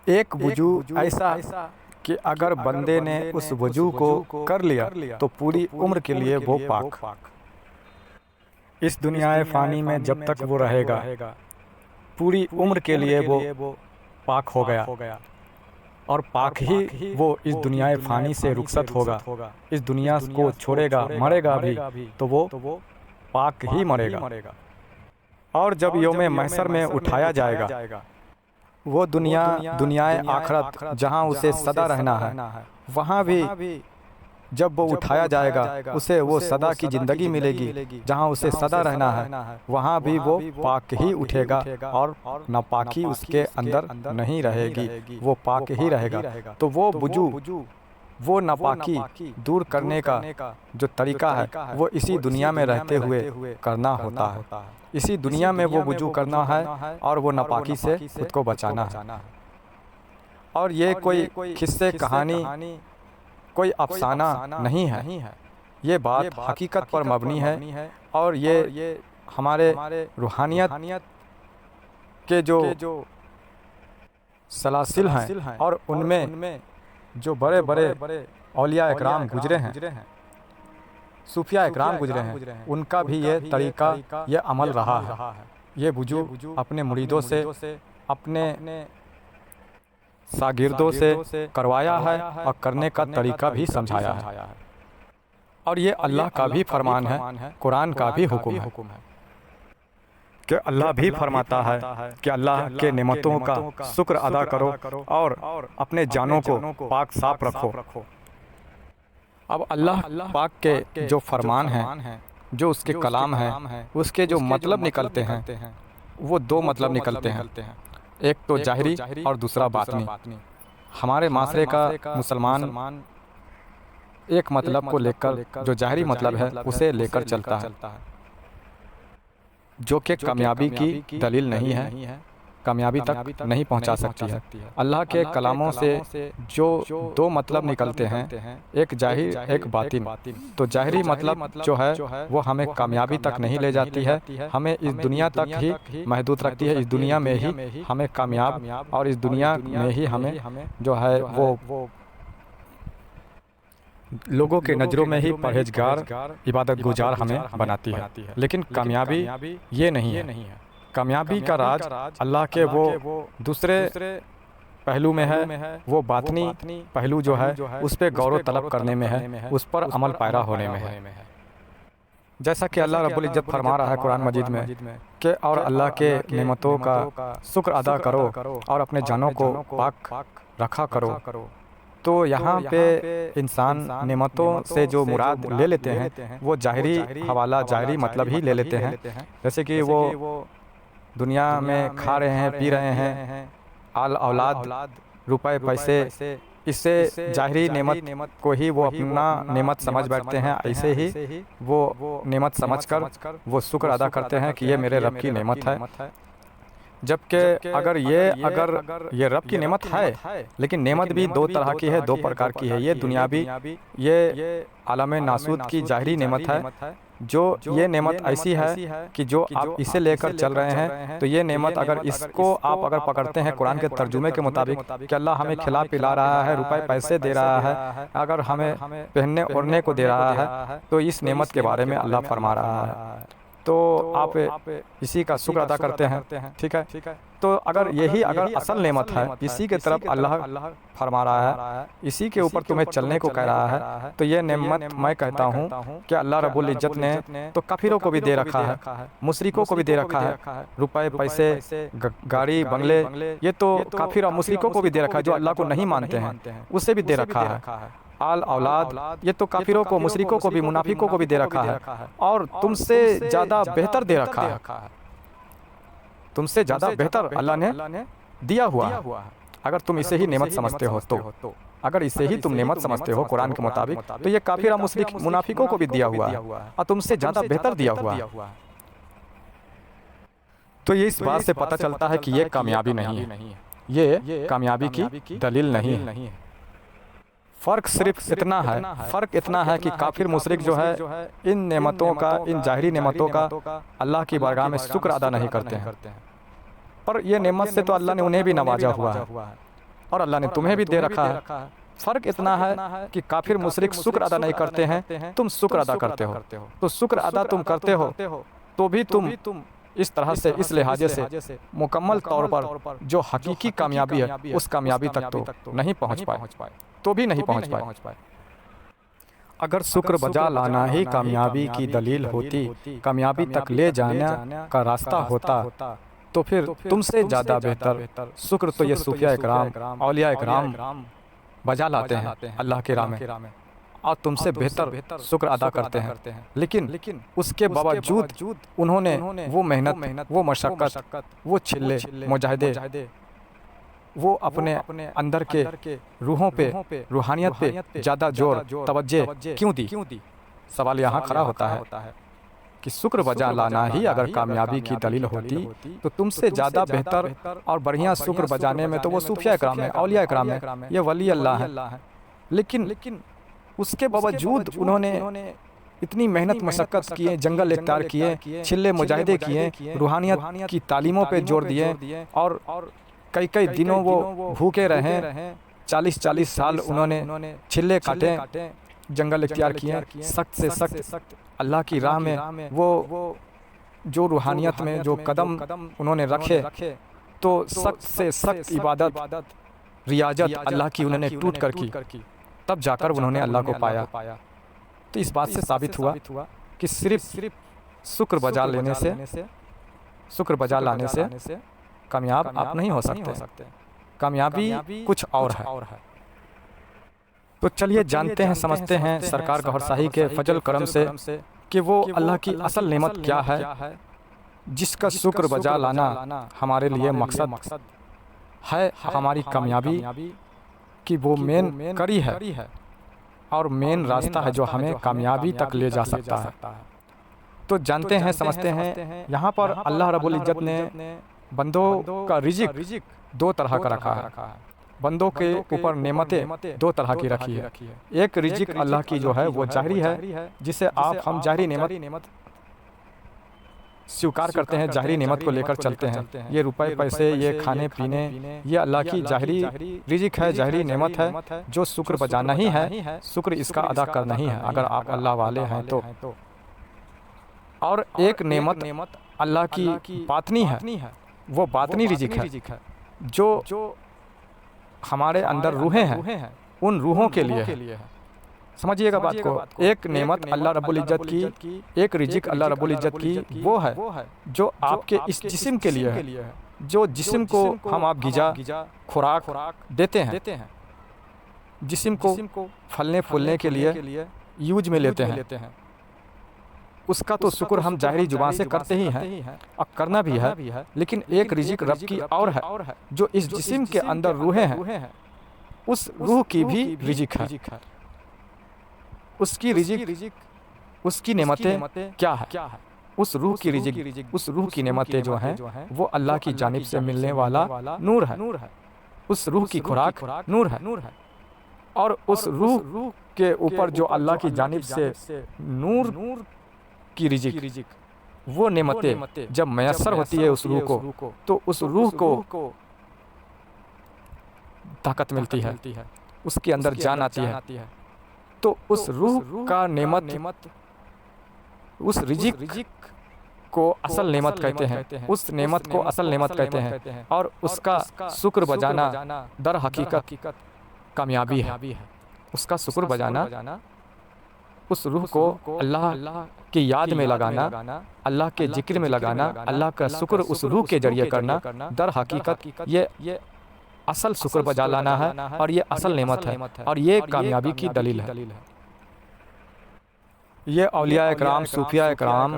एक वजू ऐसा कि अगर बंदे ने उस वजू को कर लिया तो पूरी उम्र के लिए वो पाक। इस दुनियाए फ़ानी में जब तक वो रहेगा पूरी उम्र के लिए वो पाक हो गया, और पाक ही वो इस दुनियाए फ़ानी से रुखसत होगा, इस दुनिया को छोड़ेगा, मरेगा भी तो वो पाक ही मरेगा। और जब यौम महशर में उठाया जाएगा, वो दुनियाए आखरत जहाँ उसे सदा रहना है, वहाँ भी जब वो उठाया जाएगा उसे वो सदा की ज़िंदगी मिलेगी। जहाँ उसे सदा रहना है वहाँ भी वो पाक ही उठेगा, और नापाकी उसके अंदर नहीं रहेगी, वो पाक ही रहेगा। तो वो वजू, वो नापाकी दूर करने का जो तरीका है वो इसी दुनिया में रहते हुए करना होता है। इसी दुनिया में वो वजू करना है और वो नापाकी से खुद को बचाना है। और ये कोई किस्से कहानी, कोई अफसाना नहीं है, ये बात हकीकत पर मबनी है। और ये हमारे रूहानियत के जो सलासिल हैं और उनमें जो बड़े बड़े औलिया इकराम गुजरे हैं, सूफिया इकराम गुजरे हैं, उनका भी ये तरीका, ये अमल रहा है। ये वजू अपने मुरीदों से, अपने शागिर्दों से करवाया है और करने का तरीका भी समझाया है। और ये अल्लाह का भी फरमान है, कुरान का भी हुक्म है कि अल्लाह भी फरमाता है कि अल्लाह के नेमतों का शुक्र अदा करो और अपने जानों को पाक साफ रखो। अब अल्लाह पाक के जो फरमान हैं, जो उसके कलाम हैं, उसके जो मतलब निकलते हैं वो दो मतलब निकलते हैं, एक तो जाहिरी और दूसरा बातनी। हमारे माशरे का मुसलमान एक मतलब को लेकर, जो जाहिरी मतलब है उसे लेकर चलता है, जो कि कामयाबी की दलील नहीं है, कामयाबी तक नहीं पहुंचा सकती है। अल्लाह के कलामों से जो दो मतलब निकलते हैं, एक जाहिर एक बातिन। तो जाहिरी मतलब जो है वो हमें कामयाबी तक नहीं ले जाती है, हमें इस दुनिया तक ही महदूद रखती है, इस दुनिया में ही हमें कामयाब, और इस दुनिया में ही हमें जो है वो लोगों के नज़रों में ही परहेजगार, इबादत गुजार हमें बनाती है। लेकिन कामयाबी ये नहीं है। कामयाबी का राज अल्लाह के वो दूसरे पहलू में है, वो बातनी पहलू जो है उस पर गौर तलब करने में है, उस पर अमल पैरा होने में है। जैसा कि अल्लाह रब्बुल इज़्ज़त फरमा रहा है कुरान मजीद में कि और अल्लाह के नेमतों का शुक्र अदा करो और अपने जानों को पाक रखा करो। तो यहाँ पे इंसान नेमतों से जो मुराद ले लेते हैं वो जाहिरी हवाला, जाहिरी मतलब ही ले लेते हैं। जैसे कि वो दुनिया में खा रहे हैं, पी रहे हैं, आल औलाद, रुपए पैसे, इससे जाहिरी नेमत को ही वो अपना नेमत समझ बैठते हैं। ऐसे ही वो नेमत समझकर वो शुक्र अदा करते हैं कि ये मेरे रब की नेमत है। जबकि अगर ये रब की नेमत है, लेकिन नेमत भी दो तरह की है, दो प्रकार की है। ये दुनियावी, ये आलम नासूद की जाहिरी नेमत है, जो ये नेमत ऐसी है कि जो आप इसे लेकर चल रहे हैं, तो ये नेमत अगर इसको आप अगर पकड़ते हैं कुरान के तर्जुमे के मुताबिक कि अल्लाह हमें खिला पिला रहा है, रुपए पैसे दे रहा है, अगर हमें पहनने ओढ़ने को दे रहा है, तो इस नेमत के बारे में अल्लाह फरमा रहा है। तो आप इसी का शुक्र अदा करते हैं, ठीक है। तो अगर अगर असल नेमत है, इसी के तरफ अल्लाह फरमा रहा है, इसी के ऊपर तुम्हें चलने को कह रहा है, तो ये नेमत मैं कहता हूँ कि अल्लाह रब्बुल इज़्ज़त ने तो काफिरों को भी दे रखा है, मुशरिकों को भी दे रखा है। रुपए पैसे, गाड़ी बंगले, ये तो काफिर और मुशरिकों को भी दे रखा है, जो अल्लाह को नहीं मानते हैं उसे भी दे रखा है। आल औलाद, ये तो काफिरों को, मुशरिकों को भी, मुनाफिकों को भी दे रखा है, और तुमसे ज़्यादा बेहतर दे रखा है, तुमसे ज़्यादा बेहतर अल्लाह ने दिया हुआ है। अगर तुम इसे ही नेमत समझते हो तो अगर इसे ही तुम नेमत समझते हो कुरान के मुताबिक, तो ये काफिर और मुशरिक मुनाफिकों को भी दिया हुआ है और तुमसे ज़्यादा बेहतर दिया हुआ है। तो ये इस बात से पता चलता है कि ये कामयाबी नहीं है, ये कामयाबी की दलील नहीं है। फ़र्क सिर्फ इतना है, फ़र्क इतना है कि काफिर मुशरिक जो है इन नेमतों का, इन जाहिरी नेमतों का अल्लाह की बारगाह में शुक्र अदा नहीं करते हैं। पर ये नेमत से तो अल्लाह ने उन्हें भी नवाजा हुआ है, और अल्लाह ने तुम्हें भी दे रखा है। फ़र्क इतना है कि काफिर मुशरिक शुक्र अदा नहीं करते हैं, तुम शुक्र अदा करते हो। तो शुक्र अदा तुम करते हो तो भी तुम इस तरह से, इस लिहाजे से मुकम्मल तौर पर जो हकीकी कामयाबी है उस कामयाबी तक तो नहीं पहुंच पाए, तो भी नहीं पहुंच पाए। अगर शुक्र बजा लाना ही कामयाबी की दलील होती, कामयाबी तक ले जाने का रास्ता होता, तो फिर तुमसे ज़्यादा बेहतर शुक्र तो ये सूफिया इकराम, औलिया इकराम बजा लाते हैं अल्लाह के राह में, और तुमसे बेहतर शुक्र अदा करते हैं। लेकिन उसके बावजूद उन्होंने वो मेहनत, वो मशक्क़त, वो छिल्ले मुजाहिदे, वो अपने अंदर के रूहों पे, रूहानियत पे ज़्यादा जोर तवज्जो क्यों दी? सवाल यहाँ खड़ा होता है कि शुक्र बजा लाना ही अगर कामयाबी की दलील होती तो तुमसे ज़्यादा बेहतर और बढ़िया शुक्र बजाने में तो वो सूफिया इकराम है, औलिया इकराम है, ये वली अल्लाह है। लेकिन उसके बावजूद उन्होंने इतनी मेहनत मशक्क़त किए, जंगल इख्तियार किए, छिल्ले मुजाहिदे किए, रूहानियत की तालीमों पे जोर दिए, और कई दिनों वो भूखे रहे, 40 साल उन्होंने छिल्ले काटे, जंगल इख्तियार किए, सख्त से सख्त अल्लाह की राह में वो जो रूहानियत में जो कदम उन्होंने रखे, तो सख्त से सख्त इबादत, रियाजत अल्लाह की उन्होंने टूट कर की, तब जाकर उन्होंने अल्लाह को पाया। तो इस बात से साबित हुआ कि सिर्फ शुक्र बजा लेने से, शुक्र बजा लाने से कामयाब आप नहीं हो सकते, कामयाबी कुछ और है। तो चलिए जानते हैं, समझते हैं सरकार गौहर शाही के फजल करम से कि वो अल्लाह की असल नेमत क्या है, जिसका शुक्र बजा लाना हमारे लिए मकसद है, हमारी कामयाबी की वो मेन कड़ी है और मेन रास्ता है जो हमें कामयाबी तक ले जा सकता है। तो जानते हैं, समझते हैं, यहाँ पर अल्लाह रब्बुल इज़्ज़त ने बंदों का रिज़िक दो तरह का रखा है। बंदों के ऊपर नेमतें दो तरह की रखी है। एक रिज़िक अल्लाह की जो है वो जाहिरी है, जिसे हम जाहिरी नेमत स्वीकार करते हैं, जाहिरी नेमत को लेकर चलते हैं। ये रुपए पैसे, ये खाने पीने, ये अल्लाह की जाहिरी रिज़िक है, जाहिरी नेमत है, जो शुक्र बजाना ही है, शुक्र इसका अदा करना ही है अगर आप अल्लाह वाले हैं तो। और एक नेमत अल्लाह की बातनी है, वो बातनी रिज़िक है जो हमारे अंदर रूहें हैं, उन रूहों के लिए है। समझिएगा बात को। एक नेमत अल्लाह रब्बुल इज़्ज़त की, एक रिज़िक अल्लाह रब्बुल इज़्ज़त की वो है जो आपके इस जिस्म के लिए है, जो जिस्म को हम आप ग़िज़ा खुराक देते हैं, जिस्म को फलने फूलने के लिए यूज में लेते हैं। उसका तो शुक्र हम जाहिरी जुबान से करते ही हैं और करना भी है, लेकिन एक रिज़िक रब की और है जो इस जिस्म के अंदर रूहें हैं, उस रूह की भी रिज़िक है। उसकी रिज़िक, उसकी नेमतें क्या है? उस रूह की रिज़िक, उस रूह की नेमतें जो हैं वो अल्लाह की जानिब से मिलने वाला नूर है। उस रूह की खुराक नूर है, और उस रूह के ऊपर जो अल्लाह की जानिब से नूर की रिज़िक, वो नेमतें जब मैसर होती है उस रूह को, तो उस रूह को ताकत मिलती है, उसके अंदर जान आती है। तो उस रूह का नेमत, उस रिज़िक को असल नेमत कहते हैं, उस नेमत को असल नेमत कहते हैं, और उसका शुक्र बजाना दर हकीकत कामयाबी है। उसका शुक्र बजाना, उस रूह को अल्लाह की याद में लगाना, अल्लाह के जिक्र में लगाना, अल्लाह का शुक्र उस रूह के जरिए करना, दर हकीकत ये असल शुक्र बजा लाना है, और ये असल नेमत है, और ये कामयाबी की दलील है। ये औलिया इकराम, सूफिया इकराम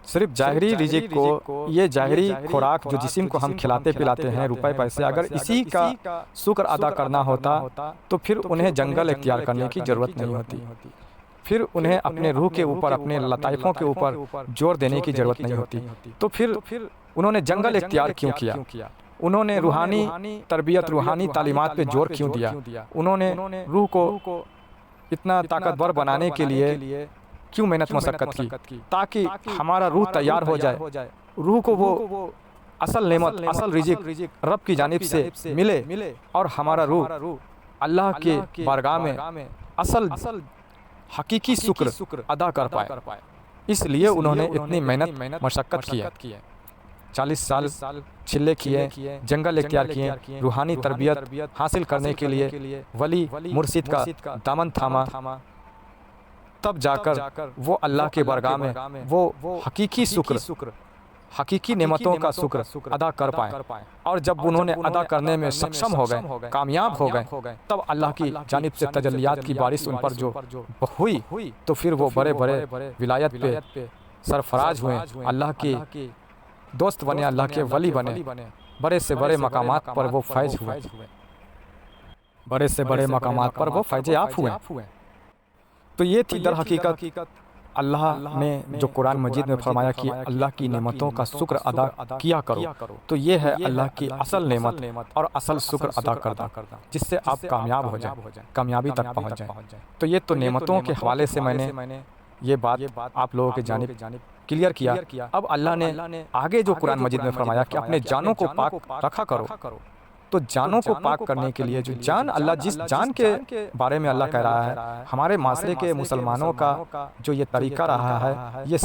सिर्फ जाहिरी रिज़िक को, ये जाहिरी खुराक जो जिस्म को हम खिलाते पिलाते हैं, रुपए पैसे, अगर इसी का शुक्र अदा करना होता तो फिर उन्हें जंगल इख्तियार करने की ज़रूरत नहीं होती, फिर उन्हें अपने रूह के ऊपर, अपने लताइफ़ों के ऊपर जोर देने की ज़रूरत नहीं होती। तो फिर उन्होंने जंगल इख्तियार क्यों किया? उन्होंने रूहानी तरबियत, रूहानी तालीमात पे जोर क्यों दिया? उन्होंने रूह को इतना ताकतवर बनाने के लिए क्यों मेहनत मशक्क़त की? ताकि हमारा रूह तैयार हो जाए, रूह को वो असल नेमत, असल रिज़िक रब की जानिब से मिले और हमारा रूह अल्लाह के बारगाह में असल हकीकी शुक्र अदा कर पाए। इसलिए उन्होंने इतनी मेहनत मशक्क़त की है। 40 साल छिल्ले किए, जंगल इख्तियार किए, रूहानी तरबियत हासिल करने के लिए वली मुर्शिद का दामन थामा, तब जाकर वो अल्लाह के बारगाह में वो हकीकी शुक्र, हकीकी नेमतों का शुक्र अदा कर पाए। और जब उन्होंने अदा करने में सक्षम हो गए, कामयाब हो गए, तब अल्लाह की जानिब से तजल्लियात की बारिश उन पर जो हुई, तो फिर वो बड़े बड़े विलायत पे सरफराज हुए, अल्लाह के दोस्त बने, अल्लाह के वली बने, बड़े से बड़े मकामात पर वो फैज हुए, बड़े से बड़े मकामात पर वो फैज आप हुए। तो ये थी दर हकीकत अल्लाह ने जो कुरान मजीद में फरमाया कि अल्लाह की नेमतों का शुक्र अदा किया करो। तो ये है अल्लाह की असल नेमत और असल शुक्र अदा करना, जिससे आप कामयाब हो जाए, कामयाबी तक पहुँच जाए। तो ये तो नेमतों के हवाले से मैंने ये बात आप लोगों के जानिब क्लियर किया। अब अल्लाह ने आगे जो कुरान मजीद में फरमाया कि अपने जानों को पाक रखा करो। तो जानों को पाक करने के लिए जो जान, अल्लाह जिस जान के बारे में अल्लाह कह रहा है, हमारे माशरे के मुसलमानों का जो ये तरीका रहा है, ये